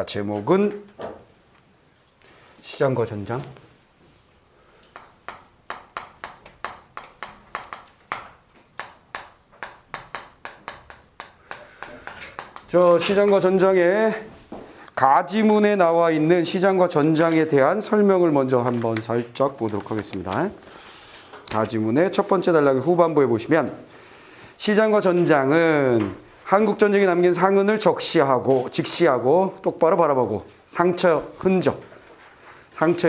제목은 시장과 전장. 시장과 전장의 가지문에 나와 있는 시장과 전장에 대한 설명을 먼저 한번 살짝 보도록 하겠습니다. 가지문의 첫 번째 단락의 후반부에 보시면 시장과 전장은 한국전쟁이 남긴 상흔을 직시하고 똑바로 바라보고 상처의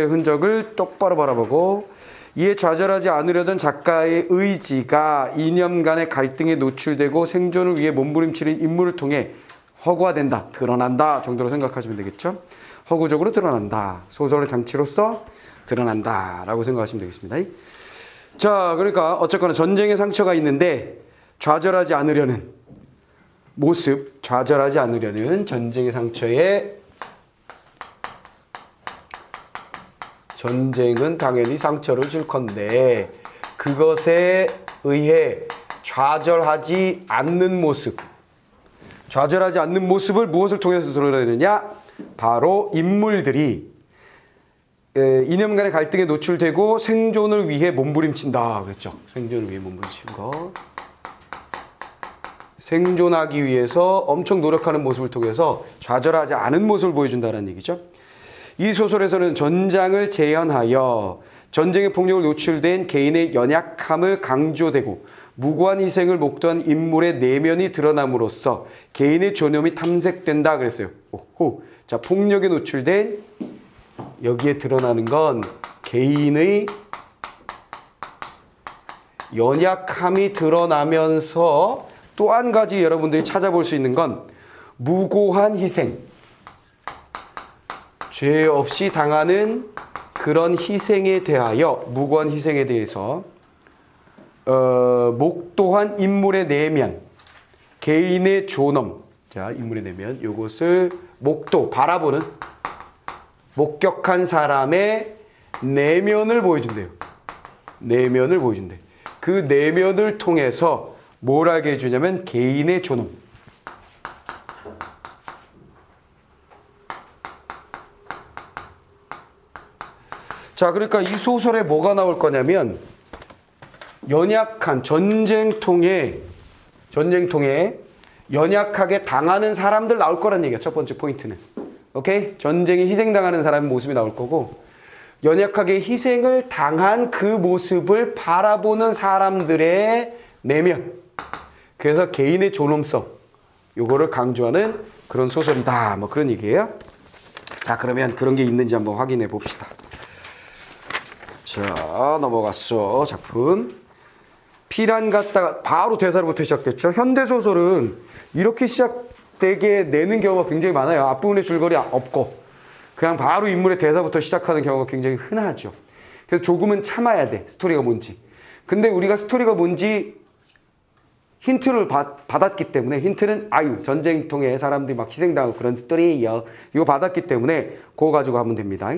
흔적을 똑바로 바라보고 이에 좌절하지 않으려던 작가의 의지가 이념 간의 갈등에 노출되고 생존을 위해 몸부림치는 인물을 통해 허구화된다, 드러난다 정도로 생각하시면 되겠죠. 허구적으로 드러난다, 소설의 장치로서 드러난다 라고 생각하시면 되겠습니다. 자, 그러니까 어쨌거나 전쟁의 상처가 있는데 좌절하지 않으려는 모습, 좌절하지 않으려는 전쟁의 상처에 전쟁은 당연히 상처를 줄 건데 그것에 의해 좌절하지 않는 모습을 무엇을 통해서 드러내느냐? 바로 인물들이 이념 간의 갈등에 노출되고 생존을 위해 몸부림친다 그랬죠. 생존을 위해 몸부림치는 거. 생존하기 위해서 엄청 노력하는 모습을 통해서 좌절하지 않은 모습을 보여준다는 얘기죠. 이 소설에서는 전장을 재현하여 전쟁의 폭력을 노출된 개인의 연약함을 강조되고 무고한 희생을 목도한 인물의 내면이 드러남으로써 개인의 존엄이 탐색된다 그랬어요. 자, 폭력에 노출된 여기에 드러나는 건 개인의 연약함이 드러나면서 또 한 가지 여러분들이 찾아볼 수 있는 건 무고한 희생. 죄 없이 당하는 그런 희생에 대하여 무고한 희생에 대해서 목도한 인물의 내면, 개인의 존엄, 자 인물의 내면, 요것을 바라보는 목격한 사람의 내면을 보여준대요. 내면을 보여준대. 그 내면을 통해서 뭘 알게 해주냐면 개인의 존엄. 자, 그러니까 이 소설에 뭐가 나올 거냐면 연약한 전쟁통에 연약하게 당하는 사람들 나올 거란 얘기야. 첫 번째 포인트는. 오케이? 전쟁에 희생당하는 사람의 모습이 나올 거고 연약하게 희생을 당한 그 모습을 바라보는 사람들의 내면. 그래서 개인의 존엄성 요거를 강조하는 그런 소설이다. 뭐 그런 얘기예요. 자, 그러면 그런 게 있는지 한번 확인해 봅시다. 자, 넘어갔어. 작품. 피란 갔다가 바로 대사로부터 시작됐죠. 현대소설은 이렇게 시작되게 내는 경우가 굉장히 많아요. 앞부분에 줄거리 없고 그냥 바로 인물의 대사부터 시작하는 경우가 굉장히 흔하죠. 그래서 조금은 참아야 돼. 스토리가 뭔지. 근데 우리가 스토리가 뭔지 힌트를 받았기 때문에 힌트는 전쟁통에 사람들이 막 희생당하고 그런 스토리예요. 이거 받았기 때문에 그거 가지고 하면 됩니다.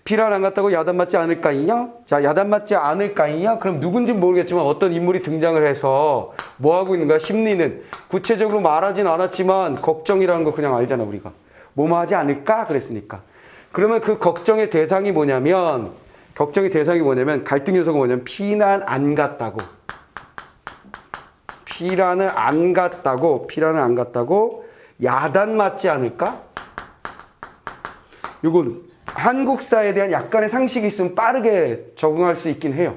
피란 안 갔다고 야단맞지 않을까요? 자, 야단맞지 않을까요? 그럼 누군지 모르겠지만 어떤 인물이 등장을 해서 뭐 하고 있는가? 심리는 구체적으로 말하진 않았지만 걱정이라는 거 그냥 알잖아 우리가. 뭐뭐 하지 않을까? 그랬으니까. 그러면 그 걱정의 대상이 뭐냐면 갈등 요소가 뭐냐면 피난 안 갔다고 야단 맞지 않을까? 이건 한국사에 대한 약간의 상식이 있으면 빠르게 적응할 수 있긴 해요.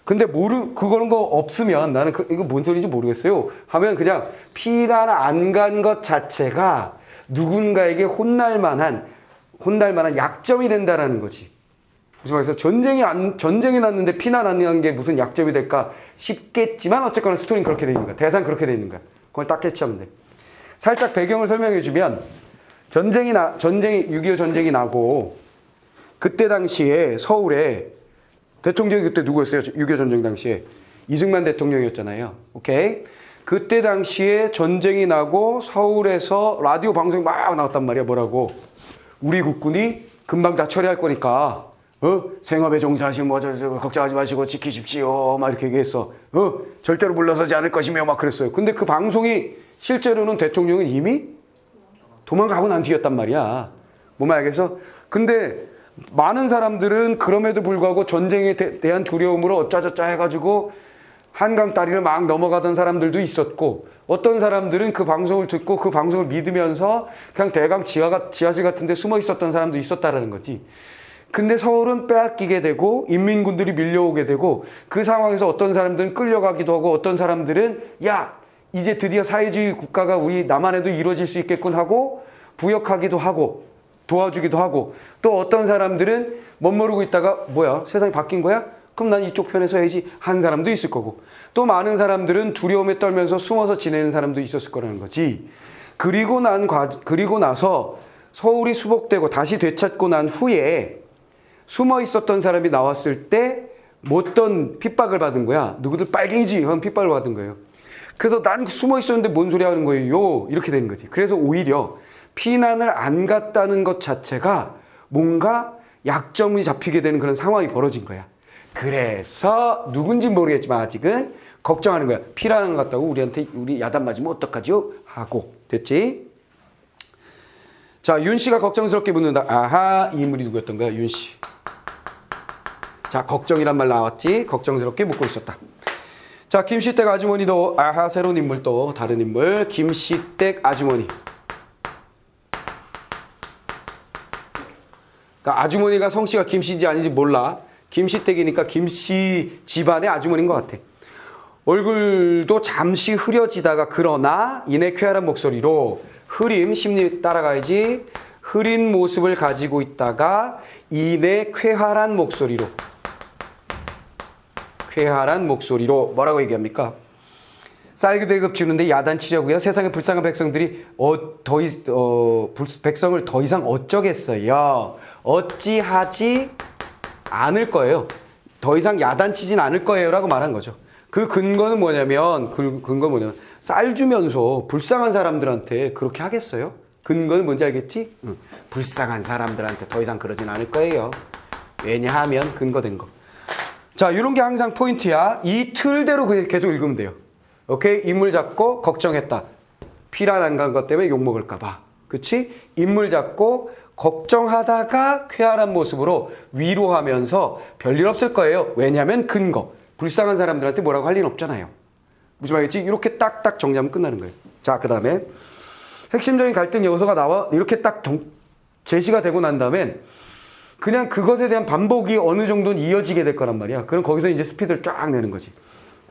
근데 그거는 거 없으면 나는 이거 뭔 소리인지 모르겠어요 하면 그냥 피난 안 간 것 자체가 누군가에게 혼날 만한 약점이 된다라는 거지. 무슨 말이죠? 전쟁이 났는데 피난 안 간 게 무슨 약점이 될까 싶겠지만 어쨌거나 스토리는 그렇게 돼 있는 거야. 대사는 그렇게 돼 있는 거야. 그걸 딱 캐치하면 돼. 살짝 배경을 설명해 주면 6.25 전쟁이 나고 그때 당시에 서울에 대통령이 그때 누구였어요? 6.25 전쟁 당시에 이승만 대통령이었잖아요. 오케이? 그때 당시에 전쟁이 나고 서울에서 라디오 방송이 막 나왔단 말이야. 뭐라고? 우리 국군이 금방 다 처리할 거니까 생업에 종사하시면 걱정하지 마시고 지키십시오. 막 이렇게 얘기했어. 절대로 물러서지 않을 것이며 막 그랬어요. 근데 그 방송이 실제로는 대통령은 이미 도망가고 난 뒤였단 말이야. 뭔 말 알겠어? 근데 많은 사람들은 그럼에도 불구하고 전쟁에 대한 두려움으로 어짜저짜 해가지고 한강 다리를 막 넘어가던 사람들도 있었고, 어떤 사람들은 그 방송을 듣고 그 방송을 믿으면서 그냥 대강 지하실 같은 데 숨어 있었던 사람도 있었다라는 거지. 근데 서울은 빼앗기게 되고 인민군들이 밀려오게 되고, 그 상황에서 어떤 사람들은 끌려가기도 하고, 어떤 사람들은 야, 이제 드디어 사회주의 국가가 우리 남한에도 이루어질 수 있겠군 하고 부역하기도 하고 도와주기도 하고, 또 어떤 사람들은 멋모르고 있다가 뭐야, 세상이 바뀐 거야? 그럼 난 이쪽 편에 서야지 한 사람도 있을 거고, 또 많은 사람들은 두려움에 떨면서 숨어서 지내는 사람도 있었을 거라는 거지. 그리고 나서 서울이 수복되고 다시 되찾고 난 후에 숨어 있었던 사람이 나왔을 때 어떤 핍박을 받은 거야. 누구들 빨갱이지 하는 핍박을 받은 거예요. 그래서 난 숨어 있었는데 뭔 소리 하는 거예요, 이렇게 되는 거지. 그래서 오히려 피난을 안 갔다는 것 자체가 뭔가 약점이 잡히게 되는 그런 상황이 벌어진 거야. 그래서 누군지 모르겠지만 아직은 걱정하는 거야. 피난 안 갔다고 우리 야단 맞으면 어떡하죠? 하고. 됐지? 자, 윤 씨가 걱정스럽게 묻는다. 아하, 이 인물이 누구였던 거야? 윤 씨. 자, 걱정이란 말 나왔지? 걱정스럽게 묻고 있었다. 자, 김씨댁 아주머니도 아하, 새로운 인물, 또 다른 인물. 김씨댁 아주머니. 그러니까 아주머니가 성씨가 김씨인지 아닌지 몰라. 김씨댁이니까 김씨 집안의 아주머니인 것 같아. 얼굴도 잠시 흐려지다가 그러나 이내 쾌활한 목소리로, 흐림, 심리 따라가야지. 흐린 모습을 가지고 있다가 이내 쾌활한 목소리로, 쾌활한 목소리로 뭐라고 얘기합니까? 쌀 배급 주는데 야단치려고요. 세상의 불쌍한 백성들이 백성을 더 이상 어쩌겠어요. 어찌하지 않을 거예요. 더 이상 야단치진 않을 거예요 라고 말한 거죠. 그 근거는 뭐냐면 쌀 주면서 불쌍한 사람들한테 그렇게 하겠어요? 근거는 뭔지 알겠지? 불쌍한 사람들한테 더 이상 그러진 않을 거예요. 왜냐하면 근거된 거. 자, 이런 게 항상 포인트야. 이 틀대로 계속 읽으면 돼요. 오케이? 인물 잡고 걱정했다. 피난 안 간 것 때문에 욕먹을까 봐. 그치? 인물 잡고 걱정하다가 쾌활한 모습으로 위로하면서 별일 없을 거예요. 왜냐하면 근거. 불쌍한 사람들한테 뭐라고 할 일은 없잖아요. 무슨 말이지? 이렇게 딱딱 정리하면 끝나는 거예요. 자, 그 다음에 핵심적인 갈등 요소가 나와 이렇게 딱 제시가 되고 난 다음엔 그냥 그것에 대한 반복이 어느 정도는 이어지게 될 거란 말이야. 그럼 거기서 이제 스피드를 쫙 내는 거지.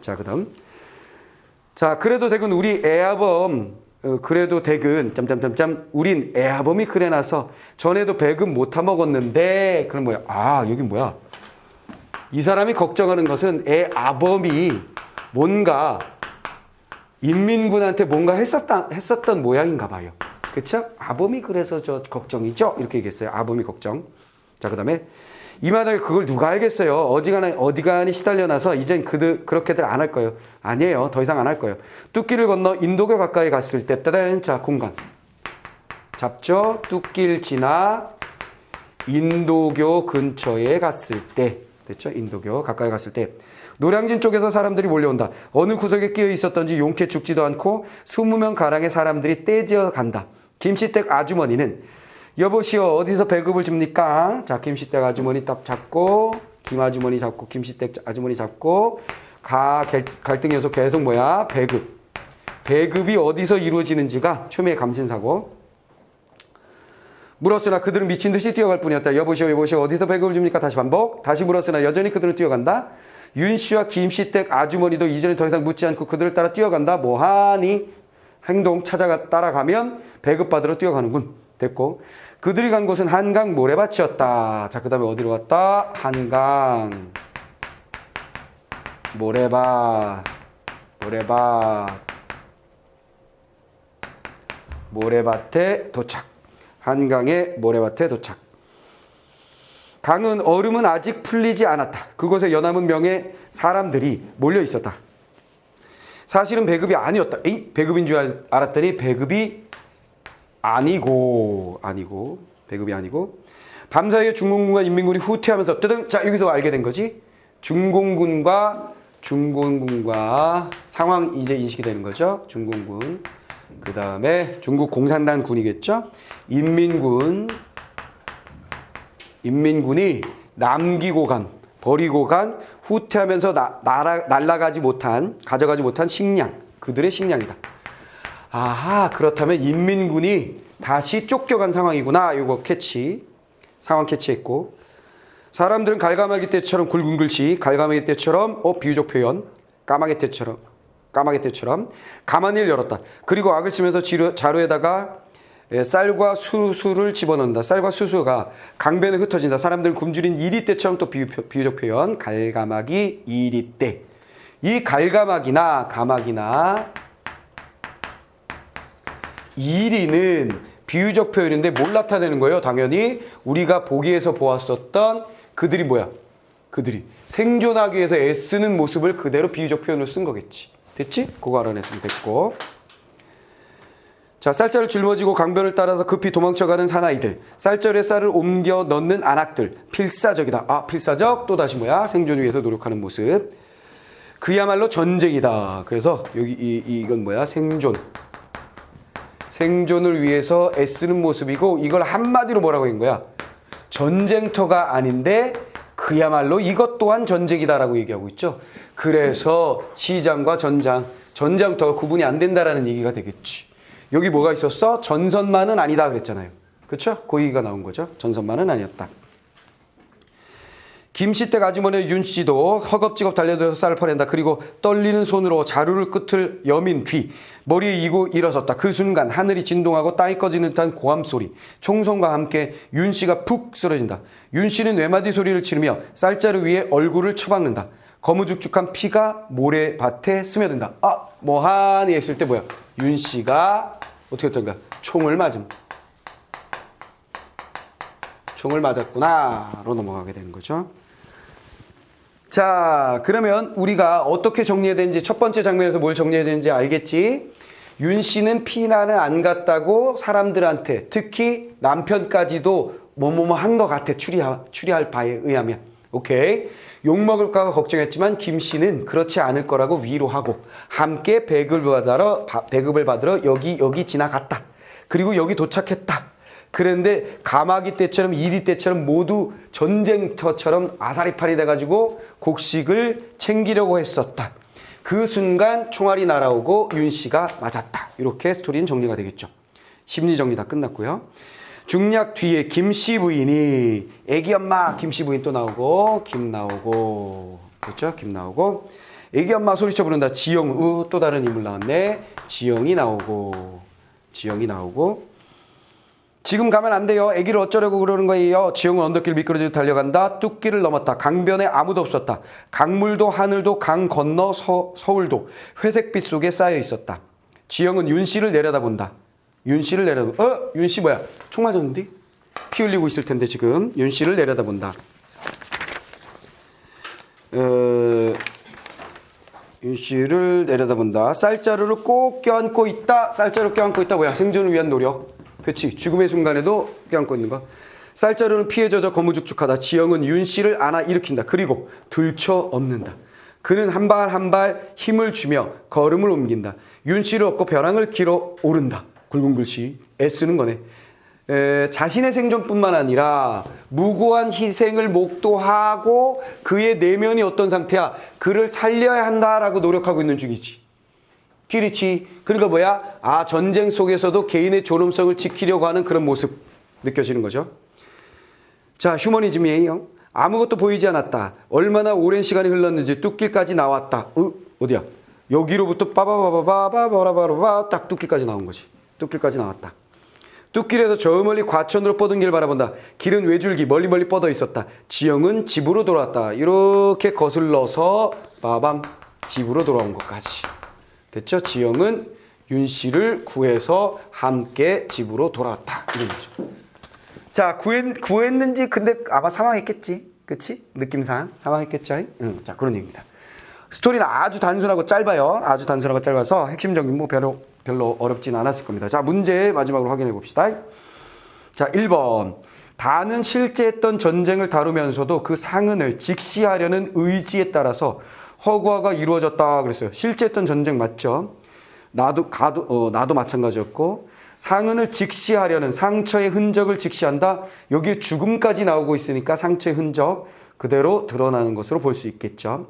자, 그 다음. 자, 그래도 댁은 우리 애아범, 그래도 댁은 우린 애아범이 그래놔서 전에도 배급 못 타먹었는데, 그럼 뭐야? 아, 여긴 뭐야? 이 사람이 걱정하는 것은 애아범이 뭔가 인민군한테 뭔가 했었던 모양인가 봐요. 그쵸? 아범이 그래서 저 걱정이죠? 이렇게 얘기했어요. 아범이 걱정. 자, 그 다음에 이마당에 그걸 누가 알겠어요. 어지간히 시달려나서 이젠 그렇게들 안 할 거예요. 아니에요. 더 이상 안 할 거예요. 뚝길을 건너 인도교 가까이 갔을 때 따단, 자, 공간 잡죠. 뚝길 지나 인도교 근처에 갔을 때, 됐죠? 인도교 가까이 갔을 때 노량진 쪽에서 사람들이 몰려온다. 어느 구석에 끼어 있었던지 용케 죽지도 않고 20명 가량의 사람들이 떼지어 간다. 김씨댁 아주머니는 여보시오, 어디서 배급을 줍니까? 자, 김씨댁 아주머니 딱 잡고, 김 아주머니 잡고, 김씨댁 아주머니 잡고, 갈등 요소 계속 뭐야? 배급. 배급이 어디서 이루어지는지가 초미의 감신사고. 물었으나 그들은 미친 듯이 뛰어갈 뿐이었다. 여보시오, 어디서 배급을 줍니까? 다시 반복. 다시 물었으나 여전히 그들은 뛰어간다. 윤 씨와 김 씨댁 아주머니도 이전에 더 이상 묻지 않고 그들을 따라 뛰어간다. 뭐하니? 행동 따라가면 배급받으러 뛰어가는군. 됐고. 그들이 간 곳은 한강 모래밭이었다. 자, 그 다음에 어디로 갔다? 한강 모래밭에 도착. 한강의 모래밭에 도착. 강은 얼음은 아직 풀리지 않았다. 그곳에 여남은 명의 사람들이 몰려 있었다. 사실은 배급이 아니었다. 배급인 줄 알았더니 배급이 아니고 배급이 아니고 밤사이에 중공군과 인민군이 후퇴하면서 뜨등. 자, 여기서 알게 된 거지. 중공군과 상황 이제 인식이 되는 거죠. 중공군 그 다음에 중국 공산당 군이겠죠. 인민군이 남기고 간, 버리고 간, 후퇴하면서 가져가지 못한 식량, 그들의 식량이다. 아하, 그렇다면 인민군이 다시 쫓겨간 상황이구나. 요거 상황 캐치했고, 사람들은 갈가마기 때처럼 굵은 글씨, 갈가마기 때처럼 비유적 표현, 까마귀 때처럼 가만히를 열었다. 그리고 악을 쓰면서 자루에다가 쌀과 수수를 집어넣는다. 쌀과 수수가 강변에 흩어진다. 사람들은 굶주린 이리 때처럼 또 비유적 표현, 갈가마기 이리 때. 이 갈가마기나 가마기나 이리는 비유적 표현인데 뭘 나타내는 거예요? 당연히 우리가 보기에서 보았었던 그들이 뭐야? 그들이 생존하기 위해서 애쓰는 모습을 그대로 비유적 표현으로 쓴 거겠지. 됐지? 그거 알아냈으면 됐고. 자, 쌀자루 짊어지고 강변을 따라서 급히 도망쳐가는 사나이들, 쌀자루에 쌀을 옮겨 넣는 안악들, 필사적이다. 필사적, 또다시 뭐야? 생존을 위해서 노력하는 모습. 그야말로 전쟁이다. 그래서 여기 이건 뭐야? 생존을 위해서 애쓰는 모습이고, 이걸 한마디로 뭐라고 한 거야? 전쟁터가 아닌데 그야말로 이것 또한 전쟁이다라고 얘기하고 있죠. 그래서 시장과 전장터가 구분이 안 된다라는 얘기가 되겠지. 여기 뭐가 있었어? 전선만은 아니다 그랬잖아요. 그렇죠? 그 얘기가 나온 거죠. 전선만은 아니었다. 김씨댁 아주머니 윤씨도 허겁지겁 달려들어서 쌀을 퍼낸다. 그리고 떨리는 손으로 자루를 끝을 여민 귀, 머리에 이고 일어섰다. 그 순간 하늘이 진동하고 땅이 꺼지는 듯한 고함소리, 총성과 함께 윤씨가 푹 쓰러진다. 윤씨는 뇌마디 소리를 지르며 쌀자루 위에 얼굴을 처박는다. 거무죽죽한 피가 모래밭에 스며든다. 뭐하니 했을 때 뭐야? 윤씨가 어떻게 했던가? 총을 맞았구나로 넘어가게 되는 거죠. 자, 그러면 우리가 어떻게 정리해야 되는지, 첫 번째 장면에서 뭘 정리해야 되는지 알겠지? 윤씨는 피난을 안 갔다고 사람들한테, 특히 남편까지도 뭐뭐뭐 한 것 같아. 추리할 바에 의하면. 오케이. 욕먹을까 걱정했지만 김씨는 그렇지 않을 거라고 위로하고 함께 배급을 받으러 여기 지나갔다. 그리고 여기 도착했다. 그런데 가마기 때처럼 이리 때처럼 모두 전쟁터처럼 아사리팔이 돼가지고 곡식을 챙기려고 했었다. 그 순간 총알이 날아오고 윤씨가 맞았다. 이렇게 스토리는 정리가 되겠죠. 심리 정리 다 끝났고요. 중략 뒤에 김씨 부인이 애기 엄마, 김씨 부인 또 나오고 김 나오고, 그렇죠? 김 나오고 애기 엄마 소리쳐 부른다. 지영, 또 다른 인물 나왔네. 지영이 나오고 지금 가면 안 돼요. 애기를 어쩌려고 그러는 거예요. 지영은 언덕길 미끄러지듯 달려간다. 뚝길을 넘었다. 강변에 아무도 없었다. 강물도 하늘도 강 건너 서울도 회색빛 속에 쌓여 있었다. 지영은 윤씨를 내려다본다. 윤씨 뭐야? 총 맞았는데? 피 흘리고 있을 텐데 지금. 윤씨를 내려다본다. 윤씨를 내려다본다. 쌀자루를 꼭 껴안고 있다. 뭐야? 생존을 위한 노력. 그렇지. 죽음의 순간에도 껴안고 있는 거. 쌀자루는 피에 젖어 거무죽죽하다. 지영은 윤씨를 안아 일으킨다. 그리고 들쳐엎는다. 그는 한 발 한 발 힘을 주며 걸음을 옮긴다. 윤씨를 얻고 벼랑을 길어 오른다. 굵은 글씨 애쓰는 거네. 자신의 생존뿐만 아니라 무고한 희생을 목도하고 그의 내면이 어떤 상태야? 그를 살려야 한다라고 노력하고 있는 중이지. 그렇지. 그러니까 뭐야? 전쟁 속에서도 개인의 존엄성을 지키려고 하는 그런 모습 느껴지는 거죠. 자, 휴머니즘이에요. 아무것도 보이지 않았다. 얼마나 오랜 시간이 흘렀는지 뚝길까지 나왔다. 어디야? 여기로부터 빠바바바바바바바바 딱 뚝길까지 나온 거지. 뚝길까지 나왔다. 뚝길에서 저 멀리 과천으로 뻗은 길 바라본다. 길은 외줄기 멀리 뻗어 있었다. 지영은 집으로 돌아왔다. 이렇게 거슬러서 집으로 돌아온 것까지. 됐죠? 지영은 윤씨를 구해서 함께 집으로 돌아왔다. 이런 거죠. 자, 구했는지 근데 아마 사망했겠지. 그치? 느낌상 사망했겠죠? 자, 그런 얘기입니다. 스토리는 아주 단순하고 짧아요. 짧아서 핵심적인 별로 어렵진 않았을 겁니다. 자, 문제 마지막으로 확인해 봅시다. 자, 1번. 다는 실제 했던 전쟁을 다루면서도 그 상흔을 직시하려는 의지에 따라서 허구화가 이루어졌다 그랬어요. 실제 했던 전쟁 맞죠? 나도 마찬가지였고, 상흔을 직시하려는 상처의 흔적을 직시한다. 여기에 죽음까지 나오고 있으니까 상처의 흔적 그대로 드러나는 것으로 볼 수 있겠죠.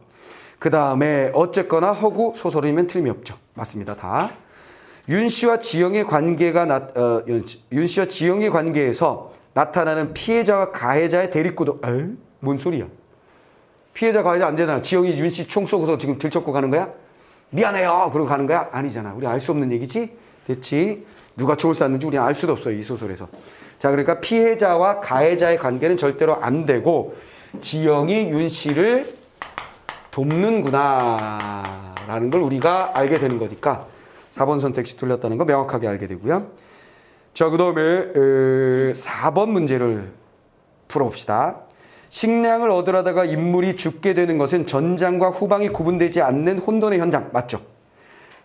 그 다음에 어쨌거나 허구 소설이면 틀림이 없죠. 맞습니다. 다. 윤 씨와 지영의 관계에서 나타나는 피해자와 가해자의 대립구도. 뭔 소리야? 피해자 가해자 안 되잖아. 지영이 윤 씨 총 쏘고서 지금 들쳤고 가는 거야? 미안해요. 그러고 가는 거야? 아니잖아. 우리 알 수 없는 얘기지? 됐지? 누가 총을 쐈는지 우리는 알 수도 없어요. 이 소설에서. 자, 그러니까 피해자와 가해자의 관계는 절대로 안 되고 지영이 윤 씨를 돕는구나 라는 걸 우리가 알게 되는 거니까 4번 선택지 틀렸다는 거 명확하게 알게 되고요. 자, 그 다음에 4번 문제를 풀어봅시다. 식량을 얻으려다가 인물이 죽게 되는 것은 전장과 후방이 구분되지 않는 혼돈의 현장. 맞죠?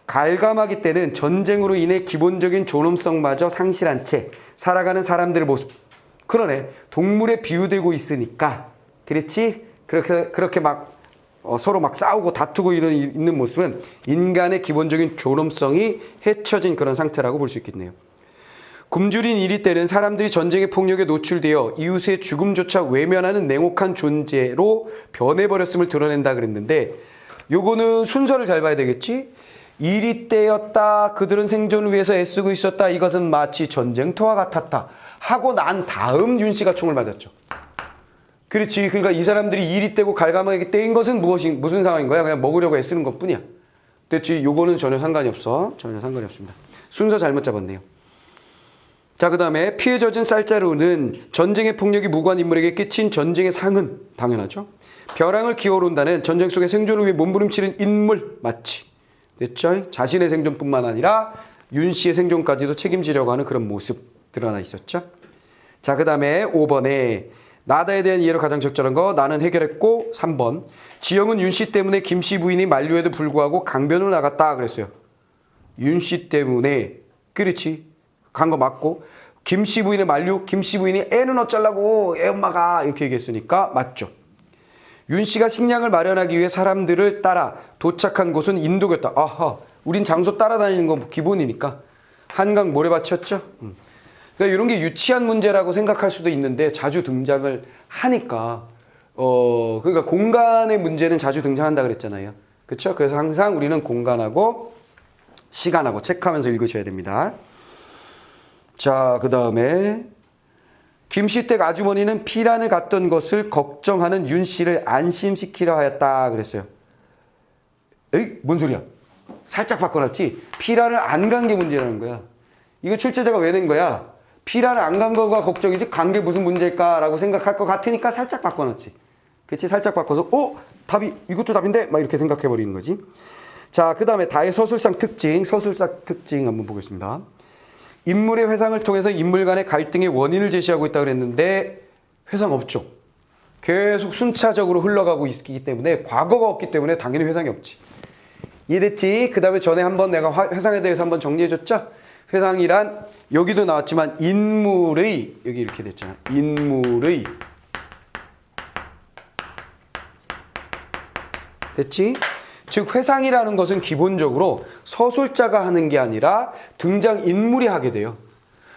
갈감하기 때는 전쟁으로 인해 기본적인 존엄성마저 상실한 채 살아가는 사람들의 모습. 그러네. 동물에 비유되고 있으니까. 그렇지? 그렇게 막 서로 막 싸우고 다투고 있는 모습은 인간의 기본적인 존엄성이 해쳐진 그런 상태라고 볼 수 있겠네요. 굶주린 이리 때는 사람들이 전쟁의 폭력에 노출되어 이웃의 죽음조차 외면하는 냉혹한 존재로 변해버렸음을 드러낸다 그랬는데 요거는 순서를 잘 봐야 되겠지? 이리 때였다. 그들은 생존을 위해서 애쓰고 있었다. 이것은 마치 전쟁터와 같았다. 하고 난 다음 윤 씨가 총을 맞았죠. 그렇지. 그러니까 이 사람들이 이리 때고 갈감하게 때인 것은 무슨 상황인 거야? 그냥 먹으려고 애쓰는 것 뿐이야. 됐지? 요거는 전혀 상관이 없어. 전혀 상관이 없습니다. 순서 잘못 잡았네요. 자, 그 다음에 피해 젖은 쌀자루는 전쟁의 폭력이 무고한 인물에게 끼친 전쟁의 상흔. 당연하죠. 벼랑을 기어오른다는 전쟁 속의 생존을 위해 몸부림치는 인물. 맞지? 됐죠? 자신의 생존뿐만 아니라 윤 씨의 생존까지도 책임지려고 하는 그런 모습 드러나 있었죠. 자, 그 다음에 5번에 나다에 대한 이해로 가장 적절한 거 나는 해결했고 3번 지영은 윤 씨 때문에 김 씨 부인이 만류에도 불구하고 강변을 나갔다 그랬어요. 윤 씨 때문에 그렇지 간 거 맞고 김 씨 부인의 만류 김 씨 부인이 애는 어쩌려고 애 엄마가 이렇게 얘기했으니까 맞죠. 윤 씨가 식량을 마련하기 위해 사람들을 따라 도착한 곳은 인도였다. 아하, 우린 장소 따라다니는 건 기본이니까 한강 모래밭이었죠. 그러니까 이런 게 유치한 문제라고 생각할 수도 있는데 자주 등장을 하니까 그러니까 공간의 문제는 자주 등장한다 그랬잖아요. 그렇죠? 그래서 항상 우리는 공간하고 시간하고 체크하면서 읽으셔야 됩니다. 자, 그 다음에 김씨댁 아주머니는 피란을 갔던 것을 걱정하는 윤 씨를 안심시키려 하였다 그랬어요. 에이, 뭔 소리야? 살짝 바꿔놨지? 피란을 안 간 게 문제라는 거야. 이거 출제자가 왜 낸 거야? 피란을 안 간 거가 걱정이지 간 게 무슨 문제일까라고 생각할 것 같으니까 살짝 바꿔놨지. 그렇지? 살짝 바꿔서 답이 이것도 답인데? 막 이렇게 생각해버리는 거지. 자, 그 다음에 다의 서술상 특징 한번 보겠습니다. 인물의 회상을 통해서 인물 간의 갈등의 원인을 제시하고 있다고 그랬는데 회상 없죠. 계속 순차적으로 흘러가고 있기 때문에 과거가 없기 때문에 당연히 회상이 없지. 이해됐지? 그 다음에 전에 한번 내가 회상에 대해서 한번 정리해줬죠? 회상이란 여기도 나왔지만 인물의 여기 이렇게 됐잖아. 인물의 됐지? 즉 회상이라는 것은 기본적으로 서술자가 하는 게 아니라 등장인물이 하게 돼요.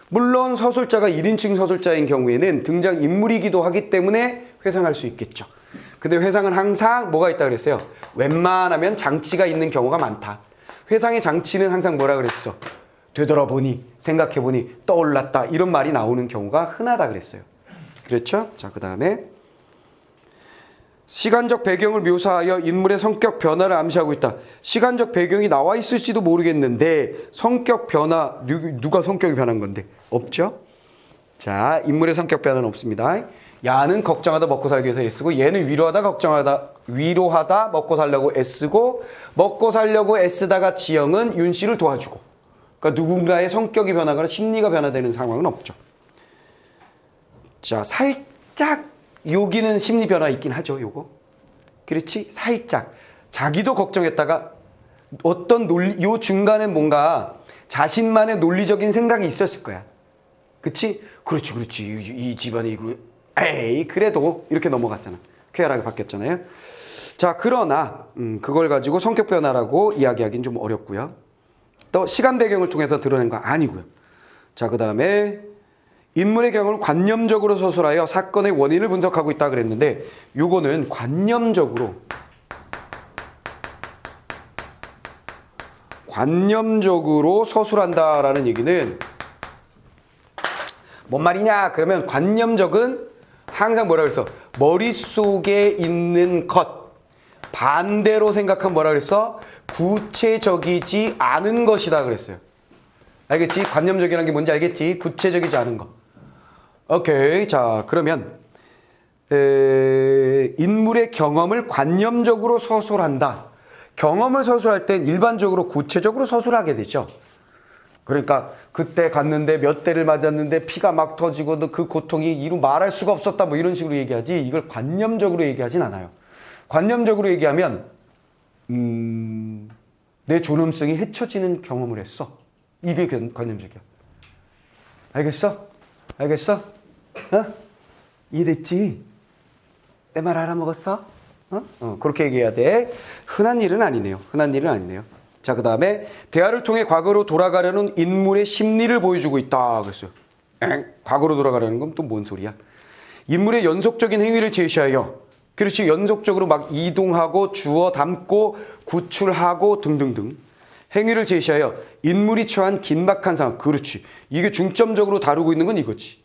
물론 서술자가 1인칭 서술자인 경우에는 등장인물이기도 하기 때문에 회상할 수 있겠죠. 근데 회상은 항상 뭐가 있다 그랬어요? 웬만하면 장치가 있는 경우가 많다. 회상의 장치는 항상 뭐라 그랬어? 되돌아보니, 생각해보니, 떠올랐다 이런 말이 나오는 경우가 흔하다 그랬어요. 그렇죠? 자, 그 다음에 시간적 배경을 묘사하여 인물의 성격 변화를 암시하고 있다. 시간적 배경이 나와 있을지도 모르겠는데 성격 변화, 누가 성격이 변한 건데? 없죠? 자, 인물의 성격 변화는 없습니다. 야는 걱정하다 먹고 살기 위해서 애쓰고 얘는 위로하다 먹고 살려고 애쓰고 먹고 살려고 애쓰다가 지영은 윤 씨를 도와주고 그러니까 누군가의 성격이 변하거나 심리가 변화되는 상황은 없죠. 자, 살짝 여기는 심리 변화 있긴 하죠, 요거. 그렇지? 살짝. 자기도 걱정했다가 어떤 요 중간에 뭔가 자신만의 논리적인 생각이 있었을 거야. 그치? 그렇지. 이 집안이, 에이, 그래도 이렇게 넘어갔잖아. 쾌활하게 바뀌었잖아요. 자, 그러나, 그걸 가지고 성격 변화라고 이야기하기는 좀 어렵고요. 또 시간 배경을 통해서 드러낸 거 아니고요. 자, 그 다음에 인물의 경험을 관념적으로 서술하여 사건의 원인을 분석하고 있다 그랬는데 요거는 관념적으로 서술한다라는 얘기는 뭔 말이냐? 그러면 관념적은 항상 뭐라 그랬어? 머릿속에 있는 것. 반대로 생각하면 뭐라 그랬어? 구체적이지 않은 것이다 그랬어요. 알겠지? 관념적이라는 게 뭔지 알겠지? 구체적이지 않은 거. 오케이. 자, 그러면 인물의 경험을 관념적으로 서술한다. 경험을 서술할 땐 일반적으로 구체적으로 서술하게 되죠. 그러니까 그때 갔는데 몇 대를 맞았는데 피가 막 터지고 그 고통이 이루 말할 수가 없었다 뭐 이런 식으로 얘기하지 이걸 관념적으로 얘기하진 않아요. 관념적으로 얘기하면 내 존엄성이 헤쳐지는 경험을 했어. 이게 관념적이야. 알겠어? 알겠어? 어? 이해됐지? 내 말 알아먹었어? 그렇게 얘기해야 돼. 흔한 일은 아니네요. 흔한 일은 아니네요. 자, 그 다음에 대화를 통해 과거로 돌아가려는 인물의 심리를 보여주고 있다 그랬어요. 과거로 돌아가려는 건 또 뭔 소리야? 인물의 연속적인 행위를 제시하여 그렇지 연속적으로 막 이동하고 주워 담고 구출하고 등등등 행위를 제시하여 인물이 처한 긴박한 상황. 그렇지. 이게 중점적으로 다루고 있는 건 이거지.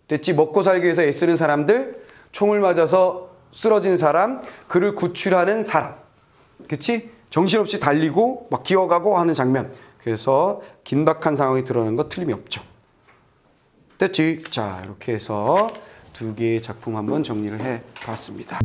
됐지? 먹고 살기 위해서 애쓰는 사람들, 총을 맞아서 쓰러진 사람, 그를 구출하는 사람. 그치? 정신없이 달리고 막 기어가고 하는 장면. 그래서 긴박한 상황이 드러나는 거 틀림이 없죠. 됐지? 자, 이렇게 해서 두 개의 작품 한번 정리를 해 봤습니다.